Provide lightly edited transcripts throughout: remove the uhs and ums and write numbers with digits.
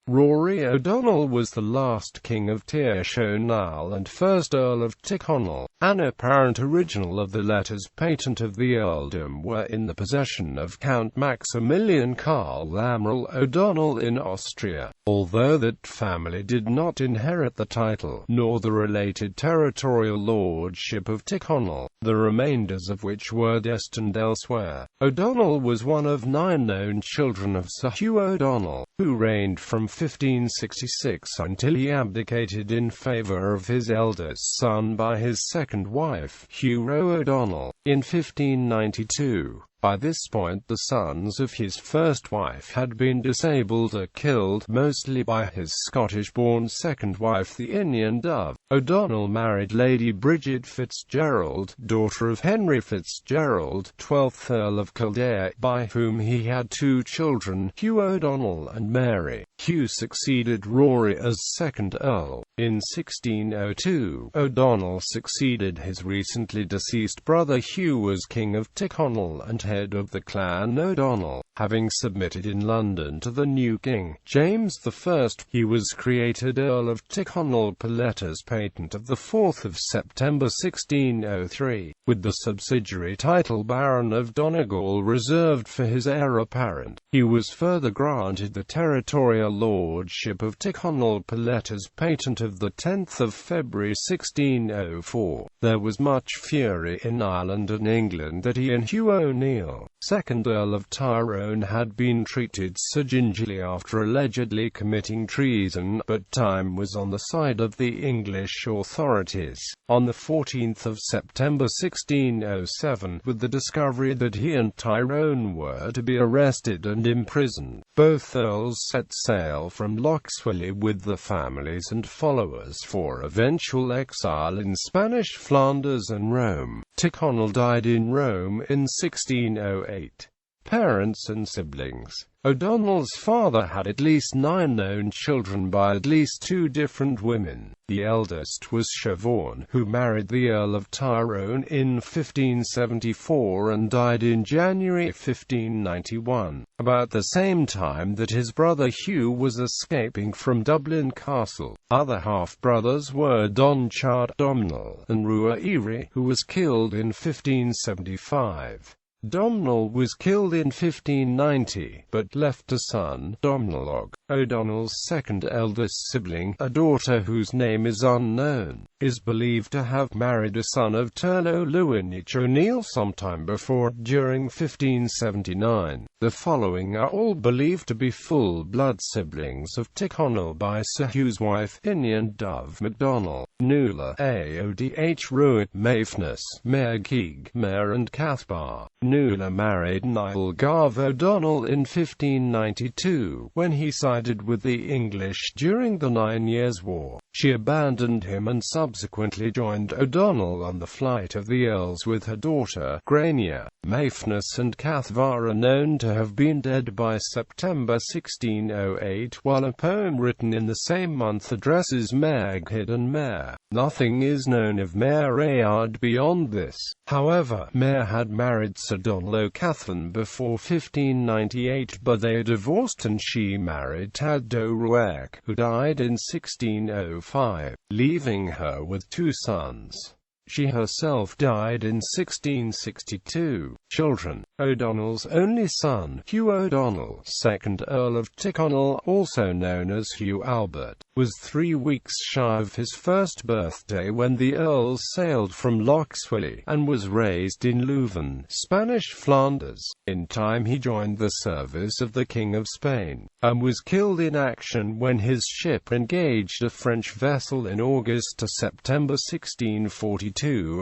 Rory O'Donnell was the last King of Tír Chonaill and first Earl of Tyrconnell. An apparent original of the letters patent of the earldom were in the possession of Count Maximilian Karl Lamoral O'Donnell in Austria, although that family did not inherit the title, nor the related territorial Lordship of Tyrconnell, the remainders of which were destined elsewhere. O'Donnell was one of 9 known children of Sir Hugh O'Donnell, who reigned from 1566 until he abdicated in favour of his eldest son by his second wife, Hugh Roe O'Donnell, in 1592. By this point the sons of his first wife had been disabled or killed, mostly by his Scottish-born second wife the Inion Dubh. O'Donnell married Lady Bridget Fitzgerald, daughter of Henry Fitzgerald, 12th Earl of Kildare, by whom he had 2 children, Hugh O'Donnell and Mary. Hugh succeeded Rory as second Earl. In 1602, O'Donnell succeeded his recently deceased brother Hugh as King of Tyrconnell and head of the clan O'Donnell. Having submitted in London to the new king, James I, he was created Earl of Tyrconnell per letters patent of 4 September 1603, with the subsidiary title Baron of Donegal reserved for his heir apparent. He was further granted the territorial Lordship of Tyrconnell per letters patent of 10 February 1604. There was much fury in Ireland and England that he and Hugh O'Neill, 2nd Earl of Tyrone, had been treated so gingerly after allegedly committing treason, but time was on the side of the English authorities. On 14 September 1607, with the discovery that he and Tyrone were to be arrested and imprisoned, both earls set sail from Lochswilly with the families and followers for eventual exile in Spanish Flanders and Rome. Tyrconnell died in Rome in 1608. Parents and siblings. O'Donnell's father had at least 9 known children by at least 2 different women. The eldest was Siobhan, who married the Earl of Tyrone in 1574 and died in January 1591, about the same time that his brother Hugh was escaping from Dublin Castle. Other half-brothers were Donchard Domhnall and Rua Erie, who was killed in 1575. Domhnall was killed in 1590, but left a son, Domhnallog. O'Donnell's second eldest sibling, a daughter whose name is unknown, is believed to have married a son of Inion Chonaill sometime before, during 1579. The following are all believed to be full-blood siblings of Tyrconnell by Sir Hugh's wife, Inion Dubh MacDonald, Nuala, Aodh Ruat, Maefnus, Mair Keeg, Mair and Cathbar. Nuala married Niall Garve O'Donnell in 1592, when he sided with the English during the 9 Years' War. She abandoned him and subsequently joined O'Donnell on the flight of the earls with her daughter, Grania. Maefnus and Cathvar are known to have been dead by September 1608, while a poem written in the same month addresses Maghead and Mair. Nothing is known of Mair Aod beyond this. However, Mair had married Sir Donald O'Cathan before 1598, but they divorced and she married Tad O'Ruarc, who died in 1605, leaving her with 2 sons. She herself died in 1662. Children. O'Donnell's only son, Hugh O'Donnell, 2nd Earl of Tyrconnell, also known as Hugh Albert, was 3 weeks shy of his first birthday when the earls sailed from Lochswilly, and was raised in Leuven, Spanish Flanders. In time he joined the service of the King of Spain, and was killed in action when his ship engaged a French vessel in August to September 1642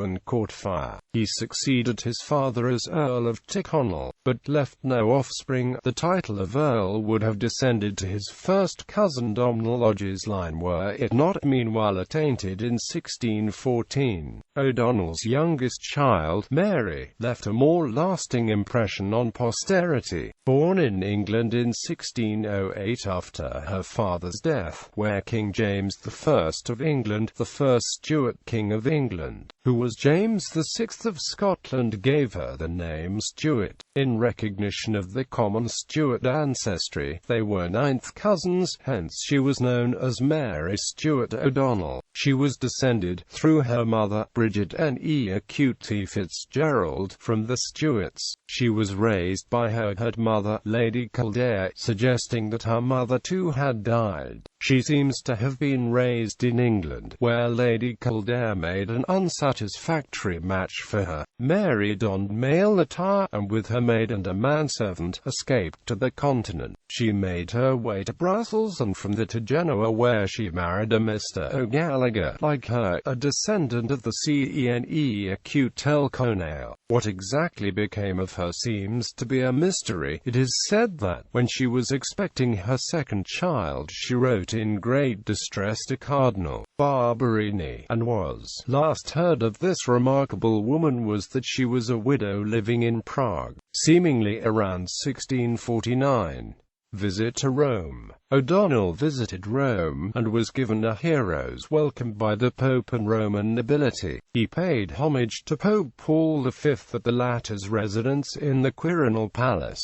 and caught fire. He succeeded his father as Earl of Tyrconnell, but left no offspring. The title of Earl would have descended to his first cousin Domhnallog's line were it not meanwhile attainted in 1614. O'Donnell's youngest child, Mary, left a more lasting impression on posterity. Born in England in 1608 after her father's death, where King James I of England, the first Stuart King of England, who was James VI of Scotland, gave her the name Stuart. In in recognition of the common Stuart ancestry. They were ninth cousins, hence she was known as Mary Stuart O'Donnell. She was descended, through her mother, Bridget N.E. Fitzgerald, from the Stuarts. She was raised by her mother, Lady Kildare, suggesting that her mother too had died. She seems to have been raised in England, where Lady Kildare made an unsatisfactory match for her. Mary donned male attire, and with her maid and a manservant, escaped to the continent. She made her way to Brussels and from there to Genoa, where she married a Mr. O'Gallagher, like her, a descendant of the King of Chonaill. What exactly became of her seems to be a mystery. It is said that, when she was expecting her second child, she wrote in great distress to Cardinal Barberini, and was last heard of this remarkable woman was that she was a widow living in Prague, seemingly around 1649. Visit to Rome. O'Donnell visited Rome, and was given a hero's welcome by the Pope and Roman nobility. He paid homage to Pope Paul V at the latter's residence in the Quirinal Palace.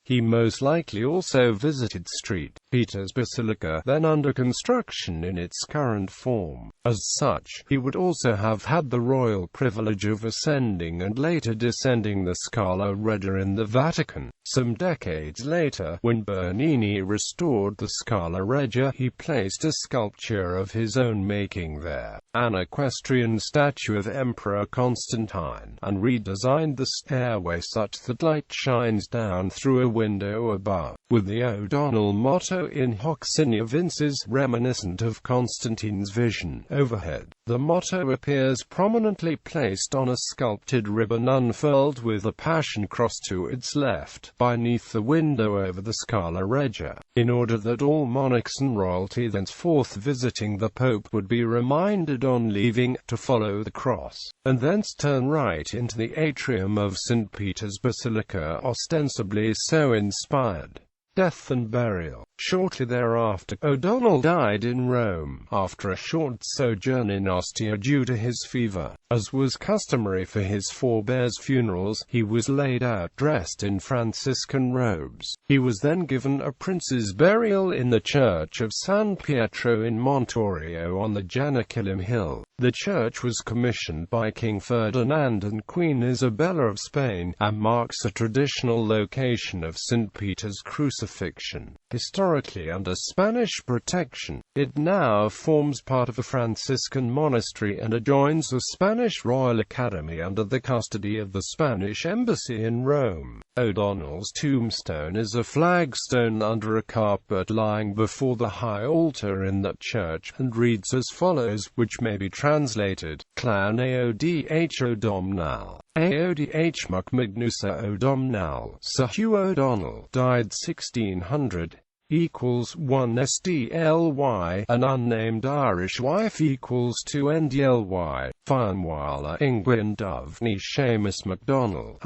He most likely also visited St. Peter's Basilica, then under construction in its current form. As such, he would also have had the royal privilege of ascending and later descending the Scala Regia in the Vatican. Some decades later, when Bernini restored the Scala Regia, he placed a sculpture of his own making there, an equestrian statue of Emperor Constantine, and redesigned the stairway such that light shines down through a window above, with the O'Donnell motto in hoc signa vinces, reminiscent of Constantine's vision, overhead. The motto appears prominently placed on a sculpted ribbon unfurled with the Passion Cross to its left, beneath the window over the Scala Regia, in order that all monarchs and royalty thenceforth visiting the Pope would be reminded on leaving, to follow the cross, and thence turn right into the atrium of St. Peter's Basilica, ostensibly so inspired. Death and burial. Shortly thereafter, O'Donnell died in Rome, after a short sojourn in Austria due to his fever. As was customary for his forebears' funerals, he was laid out dressed in Franciscan robes. He was then given a prince's burial in the church of San Pietro in Montorio on the Janiculum Hill. The church was commissioned by King Ferdinand and Queen Isabella of Spain, and marks a traditional location of St. Peter's crucifixion. Historically under Spanish protection, it now forms part of a Franciscan monastery and adjoins a Spanish Royal Academy under the custody of the Spanish Embassy in Rome. O'Donnell's tombstone is a flagstone under a carpet lying before the high altar in that church, and reads as follows, which may be translated: Clan Aodh O'Donnell. Aodh Macmagnusa O'Donnell. Sir Hugh O'Donnell, died 1600. Equals 1 SDLY, an unnamed Irish wife equals 2 NDLY, Farnwala Inion Dubh ni Seamus MacDonald,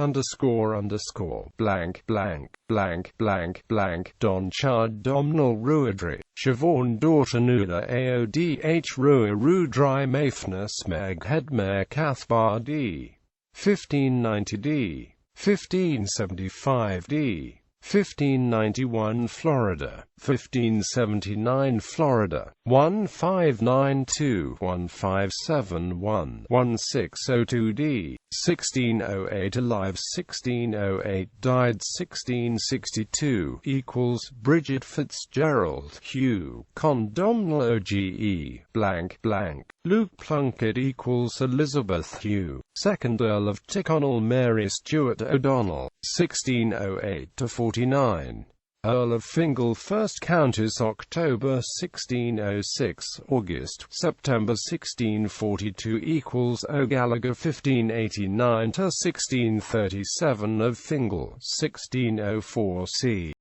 blank Don Chard Domnal Ruadri, Siobhan Dortanula Aodh Rua Rudry Mafnus Meg Headmare Cathbar D. 1590 D. 1575 D. 1591 Florida, 1579 Florida, 1592-1571-1602 D. 1608 alive 1608 died 1662 equals Bridget Fitzgerald Hugh Condomnal OGE Luke Plunkett equals Elizabeth Hugh 2nd Earl of Tyrconnell Mary Stuart O'Donnell 1608-49 Earl of Fingal 1st Countess October 1606 August September 1642 equals O'Gallagher 1589-1637 of Fingal 1604 c.